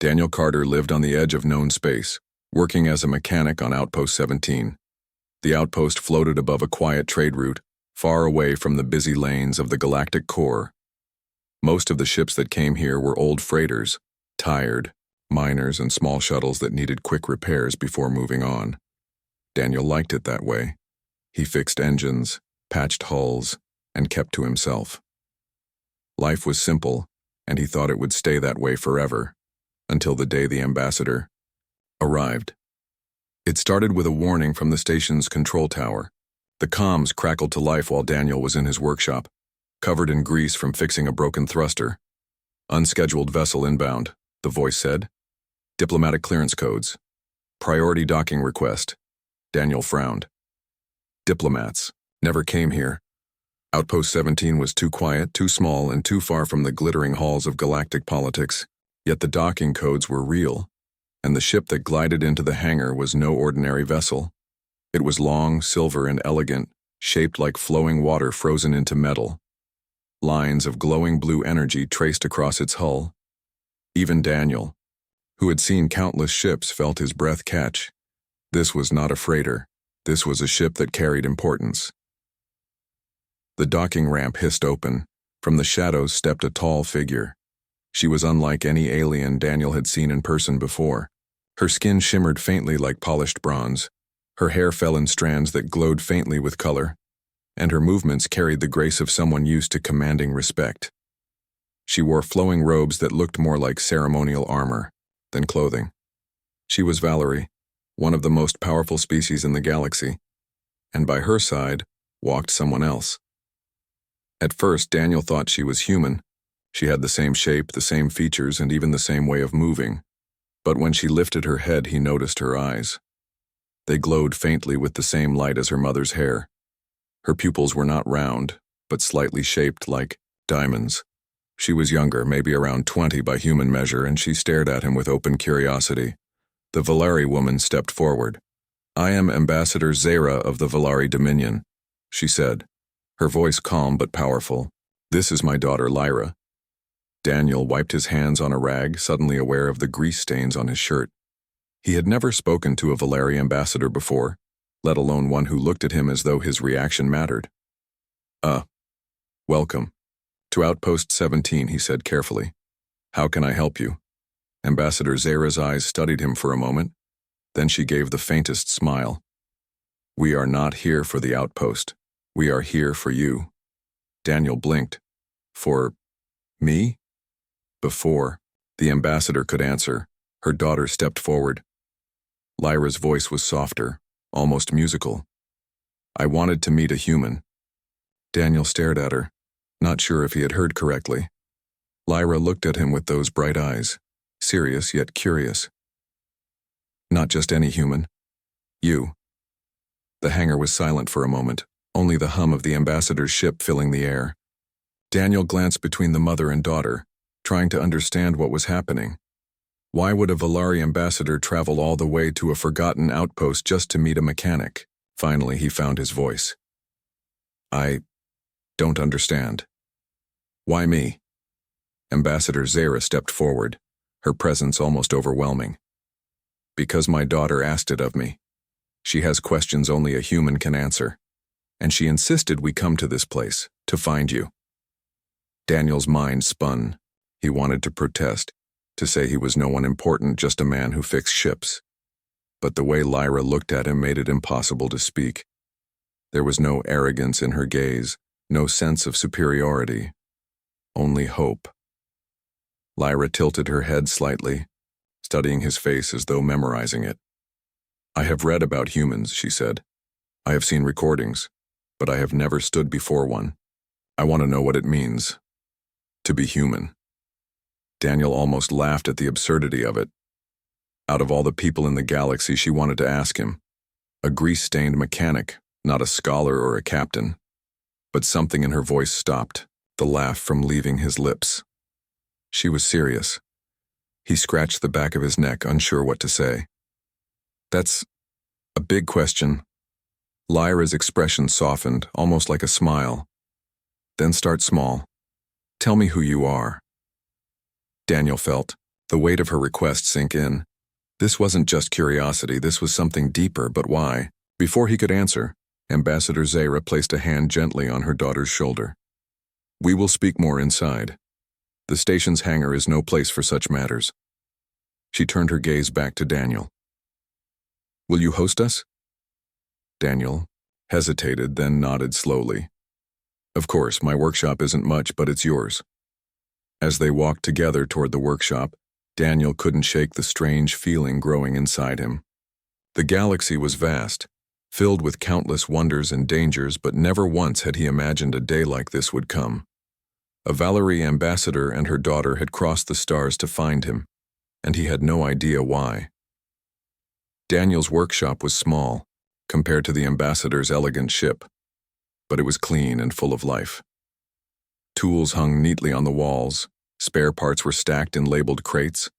Daniel Carter lived on the edge of known space, working as a mechanic on Outpost 17. The outpost floated above a quiet trade route, far away from the busy lanes of the galactic core. Most of the ships that came here were old freighters, tired, miners and small shuttles that needed quick repairs before moving on. Daniel liked it that way. He fixed engines, patched hulls, and kept to himself. Life was simple, and he thought it would stay that way forever, until the day the ambassador arrived. It started with a warning from the station's control tower. The comms crackled to life while Daniel was in his workshop, covered in grease from fixing a broken thruster. "Unscheduled vessel inbound," the voice said. "Diplomatic clearance codes. Priority docking request." Daniel frowned. Diplomats never came here. Outpost 17 was too quiet, too small, and too far from the glittering halls of galactic politics. Yet the docking codes were real, and the ship that glided into the hangar was no ordinary vessel. It was long, silver, and elegant, shaped like flowing water frozen into metal. Lines of glowing blue energy traced across its hull. Even Daniel, who had seen countless ships, felt his breath catch. This was not a freighter. This was a ship that carried importance. The docking ramp hissed open. From the shadows stepped a tall figure. She was unlike any alien Daniel had seen in person before. Her skin shimmered faintly like polished bronze. Her hair fell in strands that glowed faintly with color, and her movements carried the grace of someone used to commanding respect. She wore flowing robes that looked more like ceremonial armor than clothing. She was Valerie, one of the most powerful species in the galaxy, and by her side walked someone else. At first, Daniel thought she was human. She had the same shape, the same features, and even the same way of moving. But when she lifted her head, he noticed her eyes. They glowed faintly with the same light as her mother's hair. Her pupils were not round, but slightly shaped like diamonds. She was younger, maybe around 20 by human measure, and she stared at him with open curiosity. The Valari woman stepped forward. "I am Ambassador Zera of the Valari Dominion," she said, her voice calm but powerful. "This is my daughter Lyra." Daniel wiped his hands on a rag, suddenly aware of the grease stains on his shirt. He had never spoken to a Valari ambassador before, let alone one who looked at him as though his reaction mattered. Welcome. To Outpost 17, he said carefully. "How can I help you?" Ambassador Zera's eyes studied him for a moment. Then she gave the faintest smile. "We are not here for the outpost. We are here for you." Daniel blinked. "For me?" Before the ambassador could answer, her daughter stepped forward. Lyra's voice was softer, almost musical. "I wanted to meet a human." Daniel stared at her, not sure if he had heard correctly. Lyra looked at him with those bright eyes, serious yet curious. "Not just any human. You." The hangar was silent for a moment, only the hum of the ambassador's ship filling the air. Daniel glanced between the mother and daughter, trying to understand what was happening. Why would a Valari ambassador travel all the way to a forgotten outpost just to meet a mechanic? Finally, he found his voice. "I don't understand." "Why me?" Ambassador Zera stepped forward, her presence almost overwhelming. "Because my daughter asked it of me. She has questions only a human can answer, and she insisted we come to this place, to find you." Daniel's mind spun. He wanted to protest, to say he was no one important, just a man who fixed ships. But the way Lyra looked at him made it impossible to speak. There was no arrogance in her gaze, no sense of superiority, only hope. Lyra tilted her head slightly, studying his face as though memorizing it. "I have read about humans," she said. "I have seen recordings, but I have never stood before one. I want to know what it means to be human." Daniel almost laughed at the absurdity of it. Out of all the people in the galaxy, she wanted to ask him. A grease-stained mechanic, not a scholar or a captain. But something in her voice stopped, the laugh from leaving his lips. She was serious. He scratched the back of his neck, unsure what to say. "That's a big question." Lyra's expression softened, almost like a smile. "Then start small. Tell me who you are." Daniel felt the weight of her request sink in. This wasn't just curiosity, this was something deeper, but why? Before he could answer, Ambassador Zara placed a hand gently on her daughter's shoulder. We will speak more inside. The station's hangar is no place for such matters. She turned her gaze back to Daniel. Will you host us? Daniel hesitated, then nodded slowly. Of course, my workshop isn't much, but it's yours. As they walked together toward the workshop, Daniel couldn't shake the strange feeling growing inside him. The galaxy was vast, filled with countless wonders and dangers, but never once had he imagined a day like this would come. A Valerie ambassador and her daughter had crossed the stars to find him, and he had no idea why. Daniel's workshop was small, compared to the ambassador's elegant ship, but it was clean and full of life. Tools hung neatly on the walls, spare parts were stacked in labeled crates,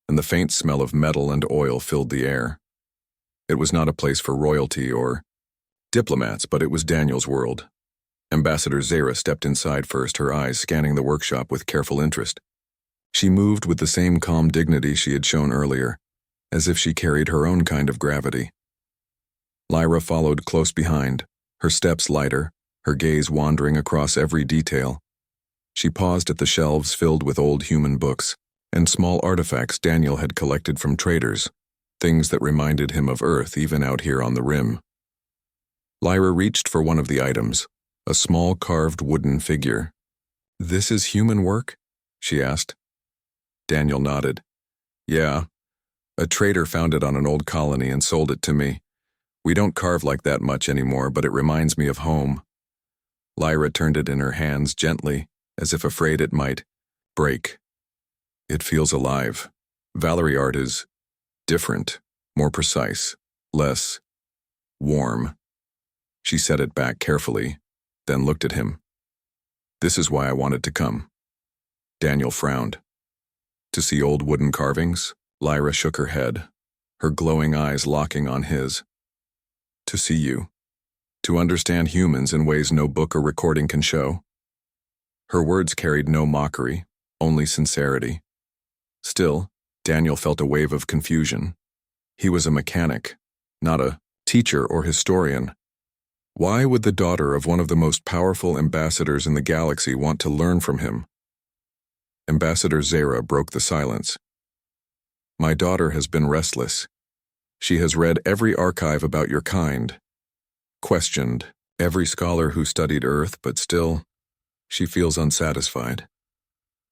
and the faint smell of metal and oil filled the air. It was not a place for royalty or diplomats, but it was Daniel's world. Ambassador Zara stepped inside first, her eyes scanning the workshop with careful interest. She moved with the same calm dignity she had shown earlier, as if she carried her own kind of gravity. Lyra followed close behind, her steps lighter, her gaze wandering across every detail. She paused at the shelves filled with old human books and small artifacts Daniel had collected from traders, things that reminded him of Earth even out here on the rim. Lyra reached for one of the items, a small carved wooden figure. This is human work? She asked. Daniel nodded. Yeah. A trader found it on an old colony and sold it to me. We don't carve like that much anymore, but it reminds me of home. Lyra turned it in her hands gently, as if afraid it might break. It feels alive. Valerie art is different, more precise, less warm. She set it back carefully, then looked at him. This is why I wanted to come. Daniel frowned. To see old wooden carvings? Lyra shook her head, her glowing eyes locking on his. To see you. To understand humans in ways no book or recording can show. Her words carried no mockery, only sincerity. Still, Daniel felt a wave of confusion. He was a mechanic, not a teacher or historian. Why would the daughter of one of the most powerful ambassadors in the galaxy want to learn from him? Ambassador Zara broke the silence. My daughter has been restless. She has read every archive about your kind, questioned every scholar who studied Earth, but still, she feels unsatisfied.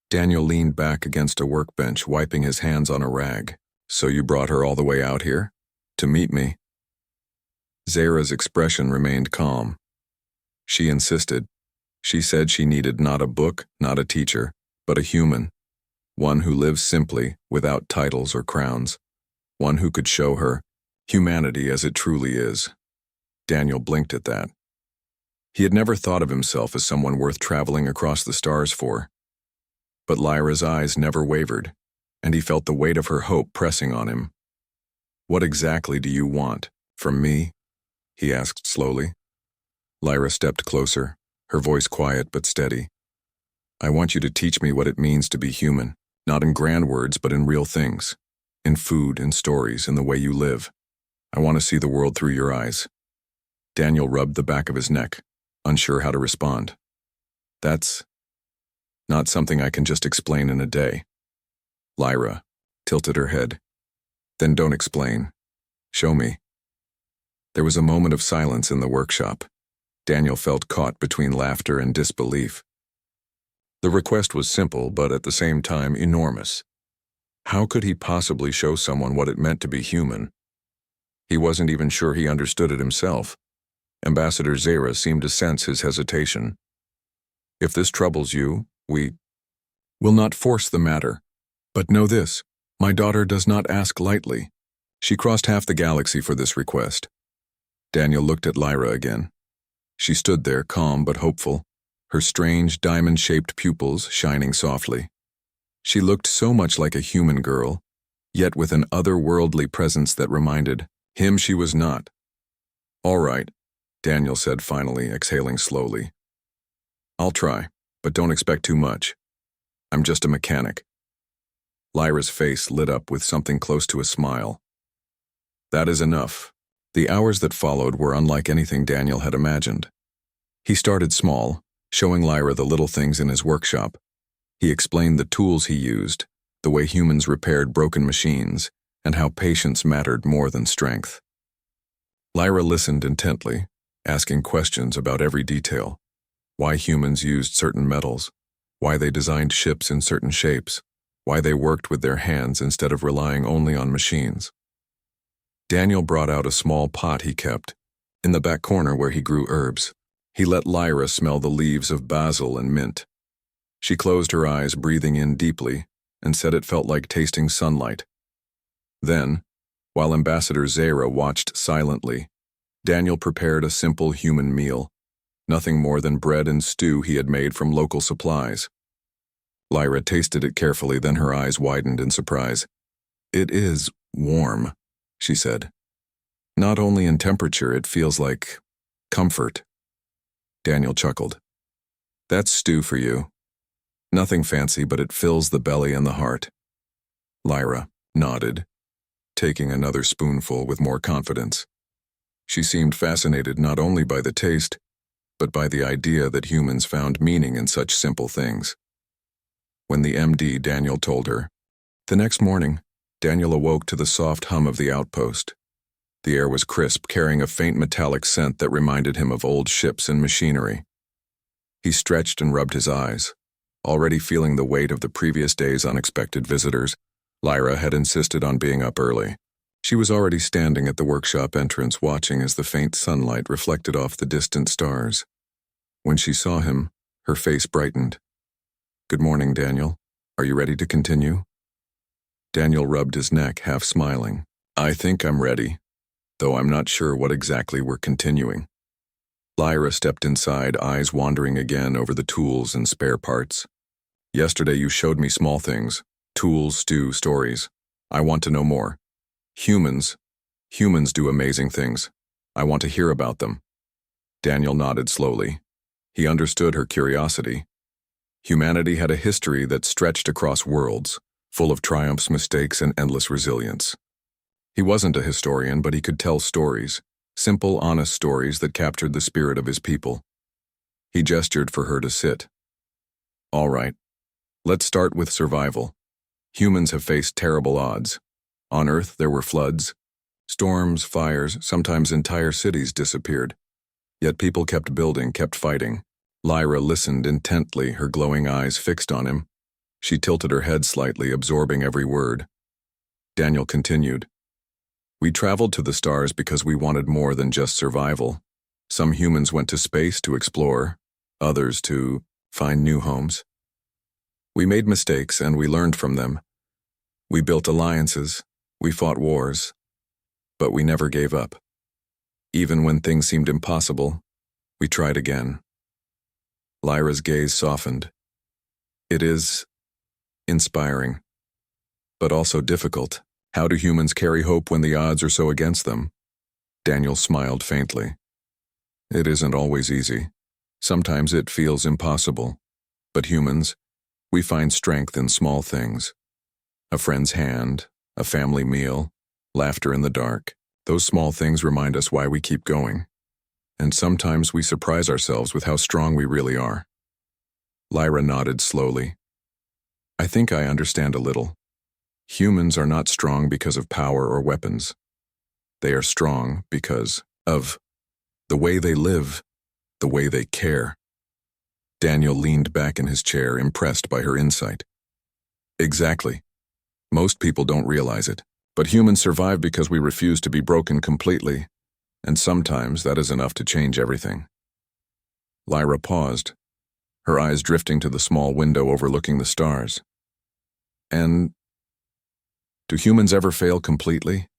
Daniel leaned back against a workbench, wiping his hands on a rag. So you brought her all the way out here? To meet me? Zara's expression remained calm. She insisted. She said she needed not a book, not a teacher, but a human. One who lives simply, without titles or crowns. One who could show her humanity as it truly is. Daniel blinked at that. He had never thought of himself as someone worth traveling across the stars for. But Lyra's eyes never wavered, and he felt the weight of her hope pressing on him. What exactly do you want? From me? He asked slowly. Lyra stepped closer, her voice quiet but steady. I want you to teach me what it means to be human, not in grand words but in real things. In food, in stories, in the way you live. I want to see the world through your eyes. Daniel rubbed the back of his neck, unsure how to respond. That's not something I can just explain in a day. Lyra tilted her head. Then don't explain. Show me. There was a moment of silence in the workshop. Daniel felt caught between laughter and disbelief. The request was simple, but at the same time enormous. How could he possibly show someone what it meant to be human? He wasn't even sure he understood it himself. Ambassador Zara seemed to sense his hesitation. If this troubles you, we will not force the matter. But know this, my daughter does not ask lightly. She crossed half the galaxy for this request. Daniel looked at Lyra again. She stood there, calm but hopeful, her strange diamond-shaped pupils shining softly. She looked so much like a human girl, yet with an otherworldly presence that reminded him she was not. All right, Daniel said finally, exhaling slowly. I'll try, but don't expect too much. I'm just a mechanic. Lyra's face lit up with something close to a smile. That is enough. The hours that followed were unlike anything Daniel had imagined. He started small, showing Lyra the little things in his workshop. He explained the tools he used, the way humans repaired broken machines, and how patience mattered more than strength. Lyra listened intently, asking questions about every detail. Why humans used certain metals, why they designed ships in certain shapes, why they worked with their hands instead of relying only on machines. Daniel brought out a small pot he kept, in the back corner where he grew herbs. He let Lyra smell the leaves of basil and mint. She closed her eyes, breathing in deeply, and said it felt like tasting sunlight. Then, while Ambassador Zara watched silently, Daniel prepared a simple human meal, nothing more than bread and stew he had made from local supplies. Lyra tasted it carefully, then her eyes widened in surprise. "It is warm," she said. "Not only in temperature, it feels like comfort." Daniel chuckled. "That's stew for you. Nothing fancy, but it fills the belly and the heart." Lyra nodded, taking another spoonful with more confidence. She seemed fascinated not only by the taste, but by the idea that humans found meaning in such simple things. When the MD, Daniel told her. The next morning, Daniel awoke to the soft hum of the outpost. The air was crisp, carrying a faint metallic scent that reminded him of old ships and machinery. He stretched and rubbed his eyes. Already feeling the weight of the previous day's unexpected visitors, Lyra had insisted on being up early. She was already standing at the workshop entrance, watching as the faint sunlight reflected off the distant stars. When she saw him, her face brightened. "Good morning, Daniel. Are you ready to continue?" Daniel rubbed his neck, half smiling. "I think I'm ready, though I'm not sure what exactly we're continuing." Lyra stepped inside, eyes wandering again over the tools and spare parts. "Yesterday you showed me small things. Tools, stew, stories. I want to know more. Humans do amazing things. I want to hear about them." Daniel nodded slowly. He understood her curiosity. Humanity had a history that stretched across worlds, full of triumphs, mistakes, and endless resilience. He wasn't a historian, but he could tell stories, simple, honest stories that captured the spirit of his people. He gestured for her to sit. "All right, let's start with survival. Humans have faced terrible odds. On Earth, there were floods, storms, fires, sometimes entire cities disappeared. Yet people kept building, kept fighting." Lyra listened intently, her glowing eyes fixed on him. She tilted her head slightly, absorbing every word. Daniel continued. "We traveled to the stars because we wanted more than just survival. Some humans went to space to explore, others to find new homes. We made mistakes and we learned from them. We built alliances, we fought wars, but we never gave up. Even when things seemed impossible, we tried again." Lyra's gaze softened. "It is inspiring, but also difficult. How do humans carry hope when the odds are so against them?" Daniel smiled faintly. "It isn't always easy. Sometimes it feels impossible. But humans, we find strength in small things. A friend's hand, a family meal, laughter in the dark. Those small things remind us why we keep going. And sometimes we surprise ourselves with how strong we really are." Lyra nodded slowly. "I think I understand a little. Humans are not strong because of power or weapons. They are strong because of the way they live, the way they care." Daniel leaned back in his chair, impressed by her insight. "Exactly. Most people don't realize it, but humans survive because we refuse to be broken completely, and sometimes that is enough to change everything." Lyra paused, her eyes drifting to the small window overlooking the stars. "And do humans ever fail completely?"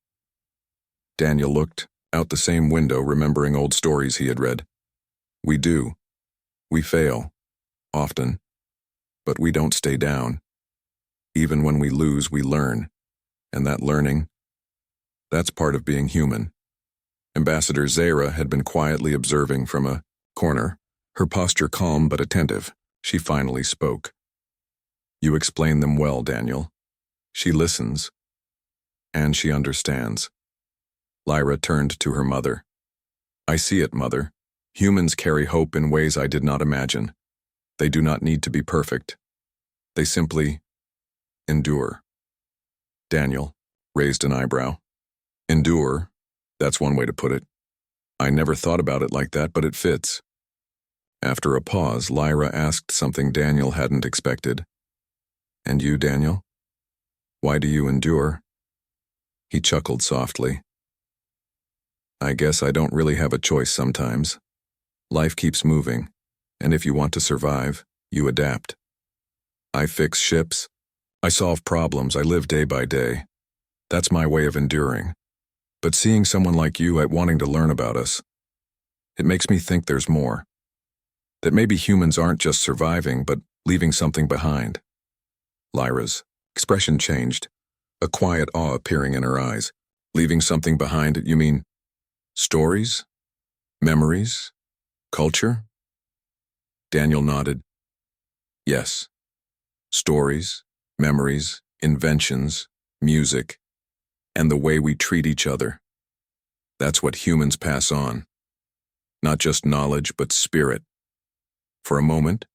Daniel looked out the same window, remembering old stories he had read. "We do. We fail, often, but we don't stay down. Even when we lose, we learn, and that learning, that's part of being human." Ambassador Zara had been quietly observing from a corner, her posture calm but attentive. She finally spoke. "You explained them well, Daniel." She listens, and she understands. Lyra turned to her mother. I see it, Mother. Humans carry hope in ways I did not imagine. They do not need to be perfect. They simply endure. Daniel raised an eyebrow. Endure? That's one way to put it. I never thought about it like that, but it fits. After a pause, Lyra asked something Daniel hadn't expected. And you, Daniel? Why do you endure? He chuckled softly. I guess I don't really have a choice sometimes. Life keeps moving, and if you want to survive, you adapt. I fix ships. I solve problems. I live day by day. That's my way of enduring. But seeing someone like you at wanting to learn about us, it makes me think there's more. That maybe humans aren't just surviving, but leaving something behind. Lyra's expression changed, a quiet awe appearing in her eyes. Leaving something behind, you mean stories? Memories? Culture? Daniel nodded. Yes. Stories, memories, inventions, music, and the way we treat each other. That's what humans pass on. Not just knowledge, but spirit. For a moment,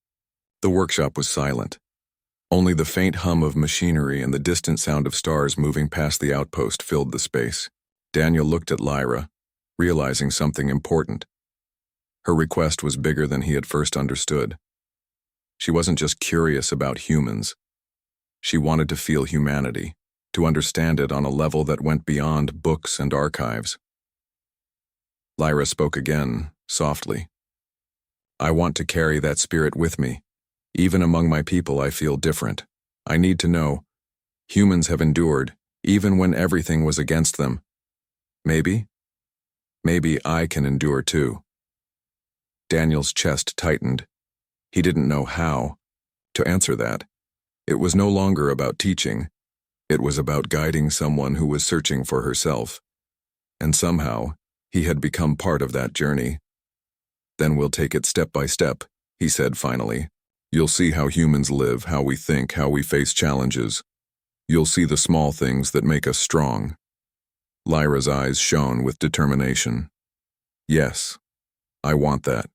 the workshop was silent. Only the faint hum of machinery and the distant sound of stars moving past the outpost filled the space. Daniel looked at Lyra, realizing something important. Her request was bigger than he had first understood. She wasn't just curious about humans. She wanted to feel humanity, to understand it on a level that went beyond books and archives. Lyra spoke again, softly. I want to carry that spirit with me. Even among my people, I feel different. I need to know. Humans have endured, even when everything was against them. Maybe I can endure too. Daniel's chest tightened. He didn't know how to answer that. It was no longer about teaching. It was about guiding someone who was searching for herself. And somehow, he had become part of that journey. Then we'll take it step by step, he said finally. You'll see how humans live, how we think, how we face challenges. You'll see the small things that make us strong. Lyra's eyes shone with determination. Yes, I want that.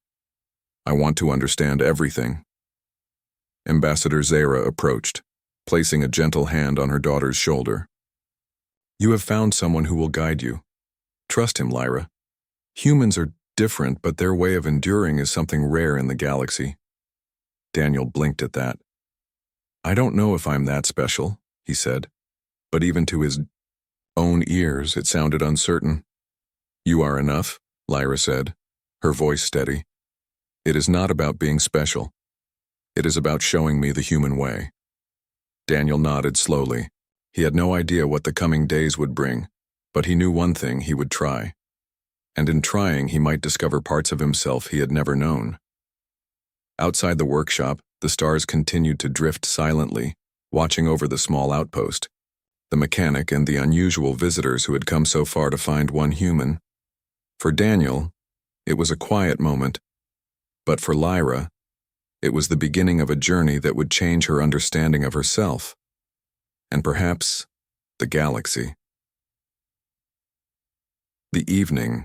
I want to understand everything. Ambassador Zara approached, placing a gentle hand on her daughter's shoulder. You have found someone who will guide you. Trust him, Lyra. Humans are different, but their way of enduring is something rare in the galaxy. Daniel blinked at that. I don't know if I'm that special, he said, but even to his own ears it sounded uncertain. You are enough, Lyra said, her voice steady. It is not about being special. It is about showing me the human way. Daniel nodded slowly. He had no idea what the coming days would bring, but he knew one thing: he would try. And in trying, he might discover parts of himself he had never known. Outside the workshop, the stars continued to drift silently, watching over the small outpost, the mechanic and the unusual visitors who had come so far to find one human. For Daniel, it was a quiet moment, but for Lyra, it was the beginning of a journey that would change her understanding of herself, and perhaps the galaxy. The evening,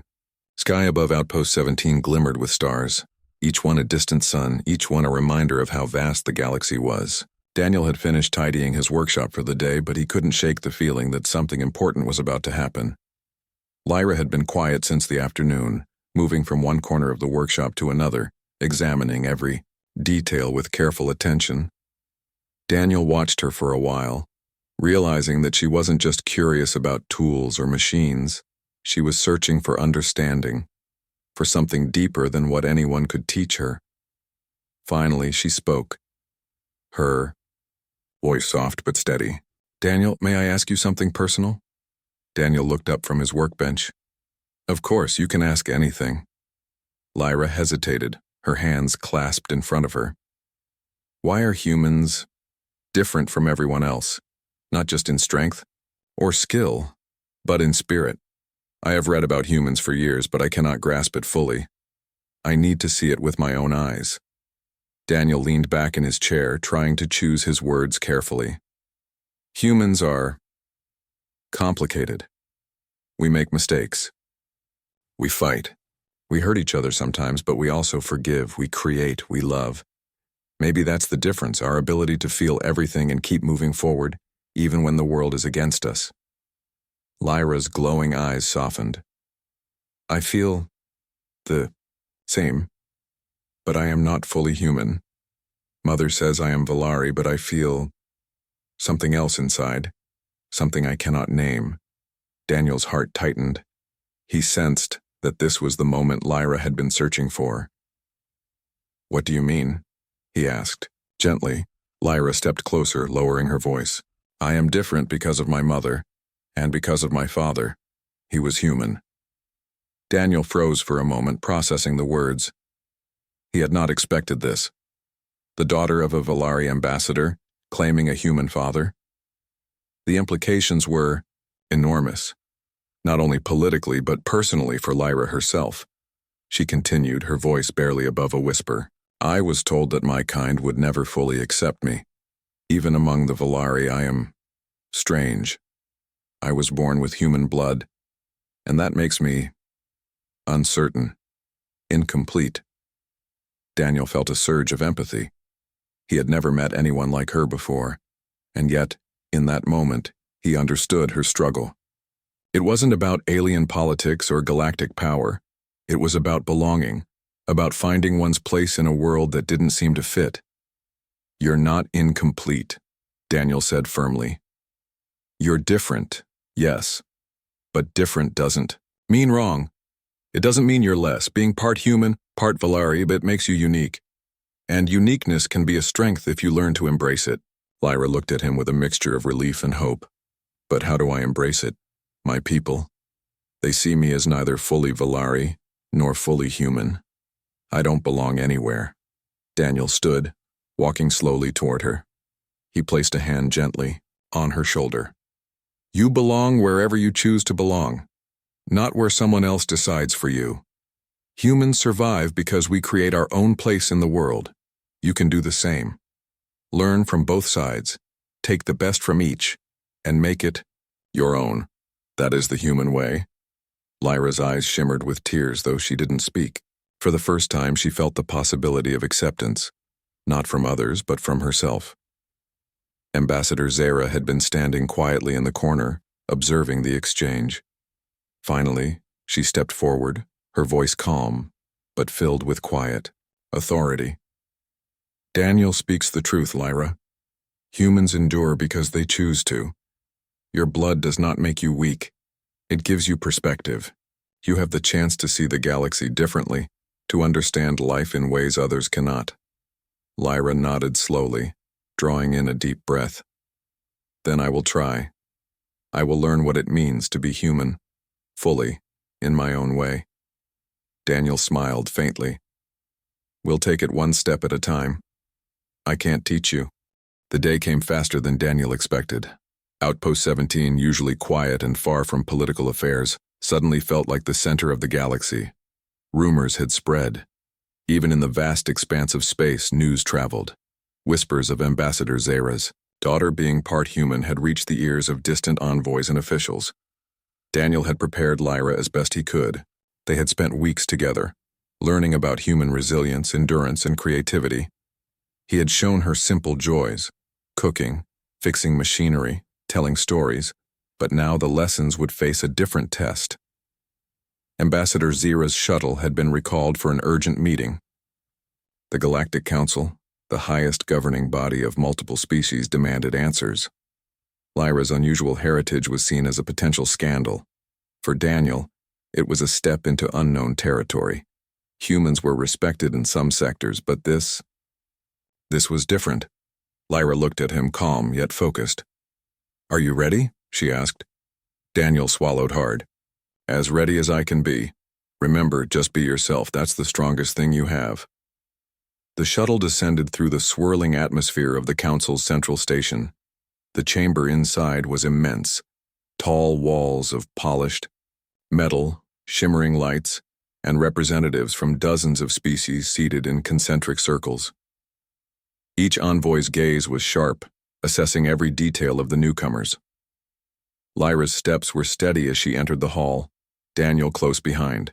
sky above Outpost 17 glimmered with stars, each one a distant sun, each one a reminder of how vast the galaxy was. Daniel had finished tidying his workshop for the day, but he couldn't shake the feeling that something important was about to happen. Lyra had been quiet since the afternoon, moving from one corner of the workshop to another, examining every detail with careful attention. Daniel watched her for a while, realizing that she wasn't just curious about tools or machines. She was searching for understanding, for something deeper than what anyone could teach her. Finally, she spoke, her voice soft but steady. Daniel, may I ask you something personal? Daniel looked up from his workbench. Of course, you can ask anything. Lyra hesitated, her hands clasped in front of her. Why are humans different from everyone else, not just in strength or skill, but in spirit? I have read about humans for years, but I cannot grasp it fully. I need to see it with my own eyes. Daniel leaned back in his chair, trying to choose his words carefully. Humans are complicated. We make mistakes. We fight. We hurt each other sometimes, but we also forgive, we create, we love. Maybe that's the difference, our ability to feel everything and keep moving forward, even when the world is against us. Lyra's glowing eyes softened. I feel the same, but I am not fully human. Mother says I am Valari, but I feel something else inside, something I cannot name. Daniel's heart tightened. He sensed that this was the moment Lyra had been searching for. What do you mean? He asked. Gently, Lyra stepped closer, lowering her voice. I am different because of my mother, and because of my father. He was human. Daniel froze for a moment, processing the words. He had not expected this. The daughter of a Valari ambassador, claiming a human father? The implications were enormous, not only politically but personally for Lyra herself. She continued, her voice barely above a whisper. I was told that my kind would never fully accept me. Even among the Valari, I am strange. I was born with human blood, and that makes me uncertain, incomplete. Daniel felt a surge of empathy. He had never met anyone like her before, and yet, in that moment, he understood her struggle. It wasn't about alien politics or galactic power. It was about belonging, about finding one's place in a world that didn't seem to fit. You're not incomplete, Daniel said firmly. You're different, yes, but different doesn't mean wrong. It doesn't mean you're less. Being part human, part Valari, but it makes you unique. And uniqueness can be a strength if you learn to embrace it. Lyra looked at him with a mixture of relief and hope. But how do I embrace it? My people. They see me as neither fully Valari nor fully human. I don't belong anywhere. Daniel stood, walking slowly toward her. He placed a hand gently on her shoulder. You belong wherever you choose to belong, not where someone else decides for you. Humans survive because we create our own place in the world. You can do the same. Learn from both sides, take the best from each, and make it your own. That is the human way. Lyra's eyes shimmered with tears, though she didn't speak. For the first time, she felt the possibility of acceptance, not from others, but from herself. Ambassador Zara had been standing quietly in the corner, observing the exchange. Finally, she stepped forward, her voice calm, but filled with quiet authority. Daniel speaks the truth, Lyra. Humans endure because they choose to. Your blood does not make you weak. It gives you perspective. You have the chance to see the galaxy differently, to understand life in ways others cannot. Lyra nodded slowly, drawing in a deep breath. Then I will try. I will learn what it means to be human, fully, in my own way. Daniel smiled faintly. We'll take it one step at a time. I can't teach you. The day came faster than Daniel expected. Outpost 17, usually quiet and far from political affairs, suddenly felt like the center of the galaxy. Rumors had spread. Even in the vast expanse of space, news traveled. Whispers of Ambassador Zara's daughter being part human had reached the ears of distant envoys and officials. Daniel had prepared Lyra as best he could. They had spent weeks together, learning about human resilience, endurance, and creativity. He had shown her simple joys, cooking, fixing machinery, telling stories, but now the lessons would face a different test. Ambassador Zara's shuttle had been recalled for an urgent meeting. The Galactic Council, the highest governing body of multiple species, demanded answers. Lyra's unusual heritage was seen as a potential scandal. For Daniel, it was a step into unknown territory. Humans were respected in some sectors, but this was different. Lyra looked at him, calm yet focused. Are you ready? She asked. Daniel swallowed hard. As ready as I can be. Remember, just be yourself. That's the strongest thing you have. The shuttle descended through the swirling atmosphere of the Council's central station. The chamber inside was immense. Tall walls of polished metal, shimmering lights, and representatives from dozens of species seated in concentric circles. Each envoy's gaze was sharp, assessing every detail of the newcomers. Lyra's steps were steady as she entered the hall, Daniel close behind.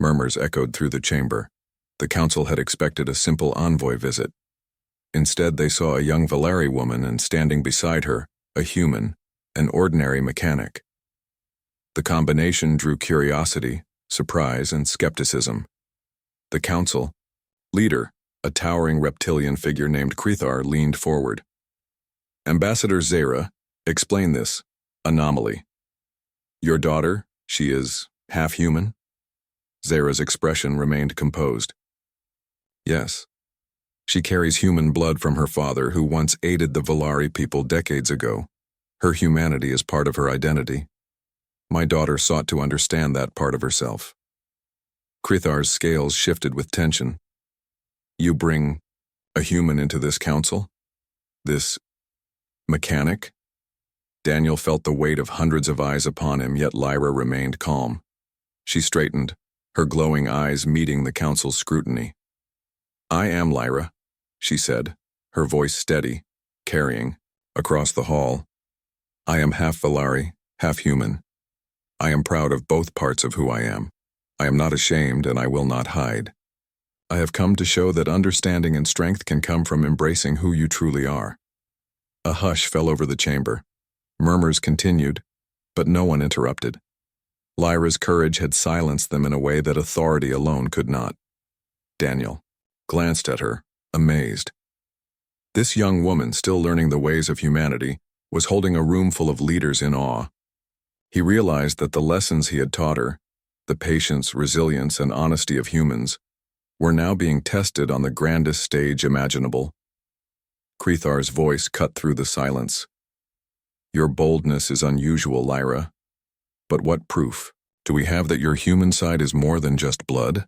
Murmurs echoed through the chamber. The council had expected a simple envoy visit. Instead, they saw a young Valari woman and standing beside her, a human, an ordinary mechanic. The combination drew curiosity, surprise, and skepticism. The council leader, a towering reptilian figure named Krethar, leaned forward. Ambassador Zera, explain this anomaly. Your daughter, she is half-human? Zera's expression remained composed. Yes. She carries human blood from her father, who once aided the Valari people decades ago. Her humanity is part of her identity. My daughter sought to understand that part of herself. Krethar's scales shifted with tension. You bring a human into this council? This mechanic? Daniel felt the weight of hundreds of eyes upon him, yet Lyra remained calm. She straightened, her glowing eyes meeting the council's scrutiny. I am Lyra, she said, her voice steady, carrying, across the hall. I am half Valari, half human. I am proud of both parts of who I am. I am not ashamed, and I will not hide. I have come to show that understanding and strength can come from embracing who you truly are. A hush fell over the chamber. Murmurs continued, but no one interrupted. Lyra's courage had silenced them in a way that authority alone could not. Daniel glanced at her, amazed. This young woman, still learning the ways of humanity, was holding a room full of leaders in awe. He realized that the lessons he had taught her, the patience, resilience, and honesty of humans, were now being tested on the grandest stage imaginable. Krethar's voice cut through the silence. Your boldness is unusual, Lyra. But what proof do we have that your human side is more than just blood?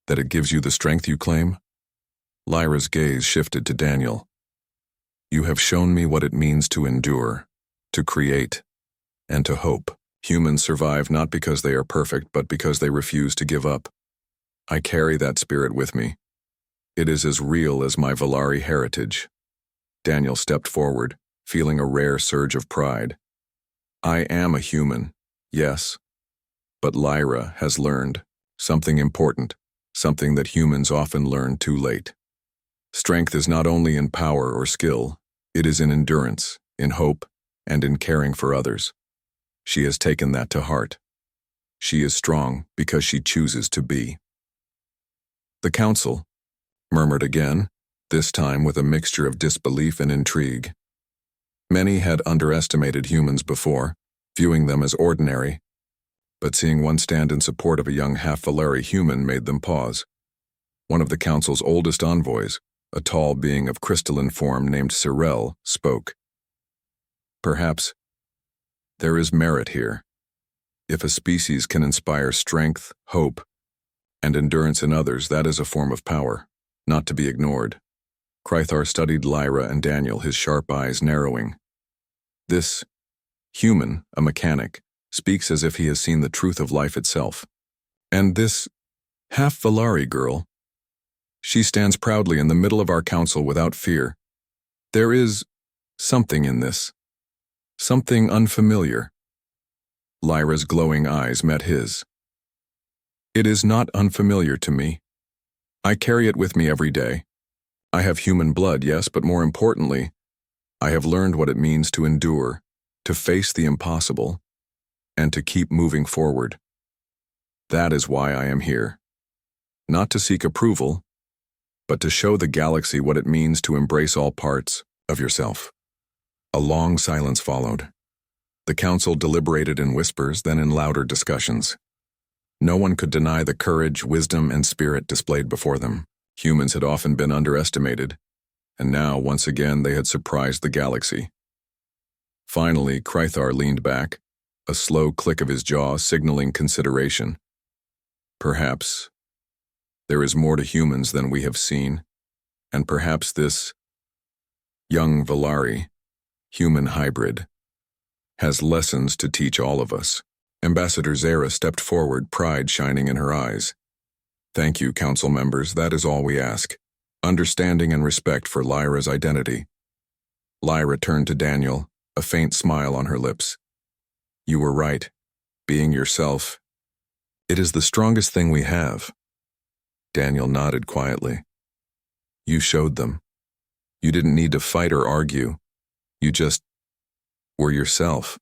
That it gives you the strength you claim? Lyra's gaze shifted to Daniel. You have shown me what it means to endure, to create, and to hope. Humans survive not because they are perfect, but because they refuse to give up. I carry that spirit with me. It is as real as my Valari heritage. Daniel stepped forward, feeling a rare surge of pride. I am a human, yes, but Lyra has learned something important, something that humans often learn too late. Strength is not only in power or skill, it is in endurance, in hope, and in caring for others. She has taken that to heart. She is strong because she chooses to be. The council murmured again, this time with a mixture of disbelief and intrigue. Many had underestimated humans before, viewing them as ordinary, but seeing one stand in support of a young half-Valari human made them pause. One of the council's oldest envoys, a tall being of crystalline form named Cyrell, spoke. Perhaps there is merit here. If a species can inspire strength, hope, and endurance in others, that is a form of power, not to be ignored. Krethar studied Lyra and Daniel, his sharp eyes narrowing. This human, a mechanic, speaks as if he has seen the truth of life itself. And this half-Valari girl, she stands proudly in the middle of our council without fear. There is something in this. Something unfamiliar. Lyra's glowing eyes met his. It is not unfamiliar to me. I carry it with me every day. I have human blood, yes, but more importantly, I have learned what it means to endure, to face the impossible, and to keep moving forward. That is why I am here. Not to seek approval, but to show the galaxy what it means to embrace all parts of yourself. A long silence followed. The council deliberated in whispers, then in louder discussions. No one could deny the courage, wisdom, and spirit displayed before them. Humans had often been underestimated, and now, once again, they had surprised the galaxy. Finally, Krethar leaned back, a slow click of his jaw signaling consideration. Perhaps there is more to humans than we have seen, and perhaps this young Valari, human hybrid, has lessons to teach all of us. Ambassador Zera stepped forward, pride shining in her eyes. Thank you, council members, that is all we ask. Understanding and respect for Lyra's identity. Lyra turned to Daniel, a faint smile on her lips. You were right. Being yourself. It is the strongest thing we have. Daniel nodded quietly. You showed them. You didn't need to fight or argue. You just were yourself.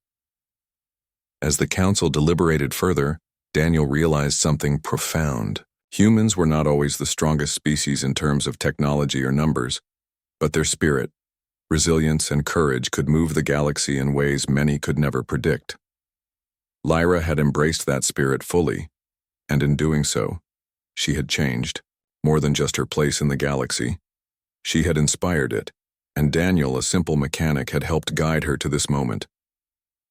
As the council deliberated further, Daniel realized something profound. Humans were not always the strongest species in terms of technology or numbers, but their spirit, resilience, and courage could move the galaxy in ways many could never predict. Lyra had embraced that spirit fully, and in doing so, she had changed, more than just her place in the galaxy. She had inspired it, and Daniel, a simple mechanic, had helped guide her to this moment.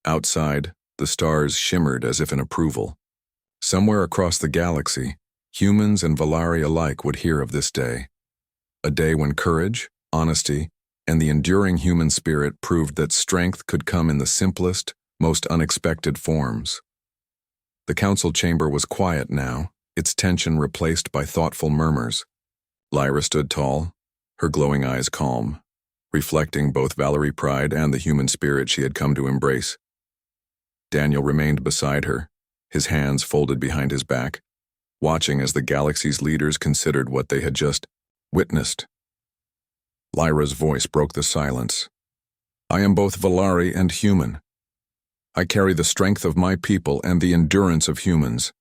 Outside, the stars shimmered as if in approval. Somewhere across the galaxy, humans and Valari alike would hear of this day. A day when courage, honesty, and the enduring human spirit proved that strength could come in the simplest, most unexpected forms. The council chamber was quiet now, its tension replaced by thoughtful murmurs. Lyra stood tall, her glowing eyes calm, reflecting both Valari pride and the human spirit she had come to embrace. Daniel remained beside her, his hands folded behind his back, watching as the galaxy's leaders considered what they had just witnessed. Lyra's voice broke the silence. I am both Valari and human. I carry the strength of my people and the endurance of humans.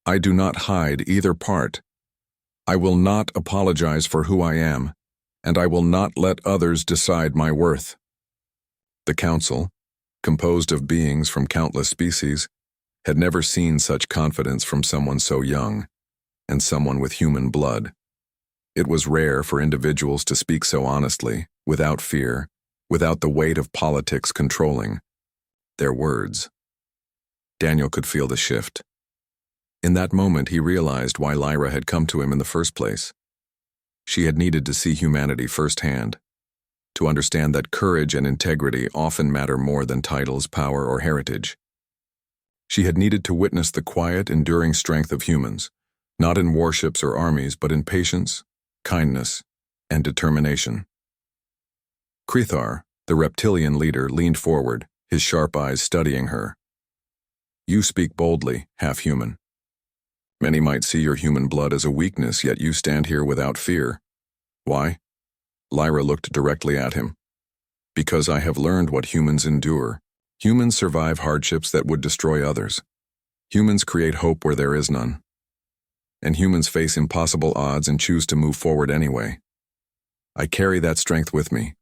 I do not hide either part. I will not apologize for who I am, and I will not let others decide my worth. The council, composed of beings from countless species, had never seen such confidence from someone so young, and someone with human blood. It was rare for individuals to speak so honestly, without fear, without the weight of politics controlling their words. Daniel could feel the shift. In that moment, he realized why Lyra had come to him in the first place. She had needed to see humanity firsthand, to understand that courage and integrity often matter more than titles, power, or heritage. She had needed to witness the quiet, enduring strength of humans, not in warships or armies, but in patience, kindness, and determination. Krithar, the reptilian leader, leaned forward, his sharp eyes studying her. You speak boldly, half-human. Many might see your human blood as a weakness, yet you stand here without fear. Why? Lyra looked directly at him. Because I have learned what humans endure. Humans survive hardships that would destroy others. Humans create hope where there is none. And humans face impossible odds and choose to move forward anyway. I carry that strength with me.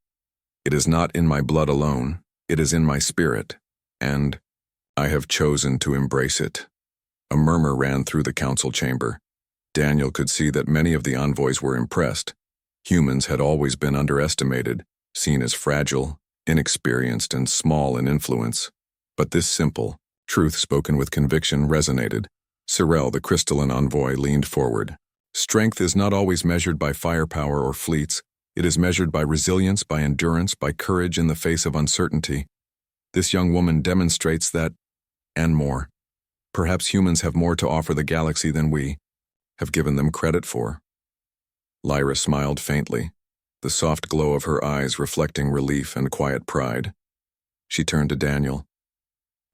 It is not in my blood alone, it is in my spirit, and I have chosen to embrace it. A murmur ran through the council chamber. Daniel could see that many of the envoys were impressed. Humans had always been underestimated, seen as fragile, inexperienced, and small in influence. But this simple truth spoken with conviction resonated. Cyrell, the crystalline envoy, leaned forward. Strength is not always measured by firepower or fleets. It is measured by resilience, by endurance, by courage in the face of uncertainty. This young woman demonstrates that, and more. Perhaps humans have more to offer the galaxy than we have given them credit for. Lyra smiled faintly, the soft glow of her eyes reflecting relief and quiet pride. She turned to Daniel.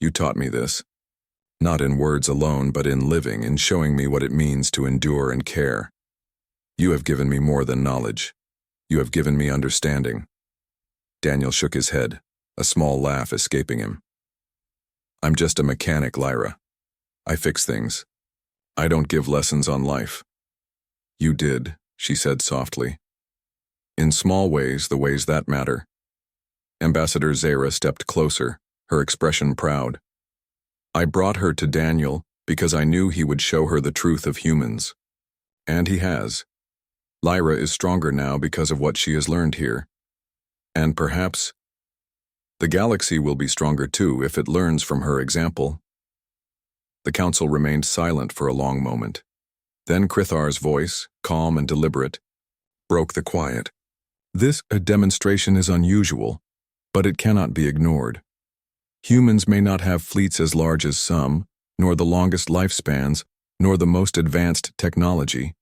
You taught me this. Not in words alone, but in living, in showing me what it means to endure and care. You have given me more than knowledge. You have given me understanding. Daniel shook his head, a small laugh escaping him. I'm just a mechanic, Lyra. I fix things. I don't give lessons on life. You did, she said softly. In small ways, the ways that matter. Ambassador Zara stepped closer, her expression proud. I brought her to Daniel because I knew he would show her the truth of humans. And he has. Lyra is stronger now because of what she has learned here. And perhaps the galaxy will be stronger too if it learns from her example. The council remained silent for a long moment. Then Krithar's voice, calm and deliberate, broke the quiet. This demonstration is unusual, but it cannot be ignored. Humans may not have fleets as large as some, nor the longest lifespans, nor the most advanced technology.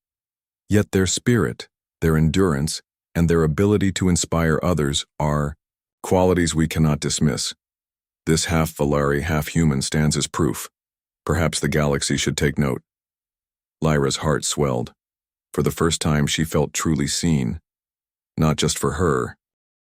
Yet their spirit, their endurance, and their ability to inspire others are Qualities we cannot dismiss. This half Valari, half human stands as proof. Perhaps the galaxy should take note. Lyra's heart swelled. For the first time, she felt truly seen. Not just for her,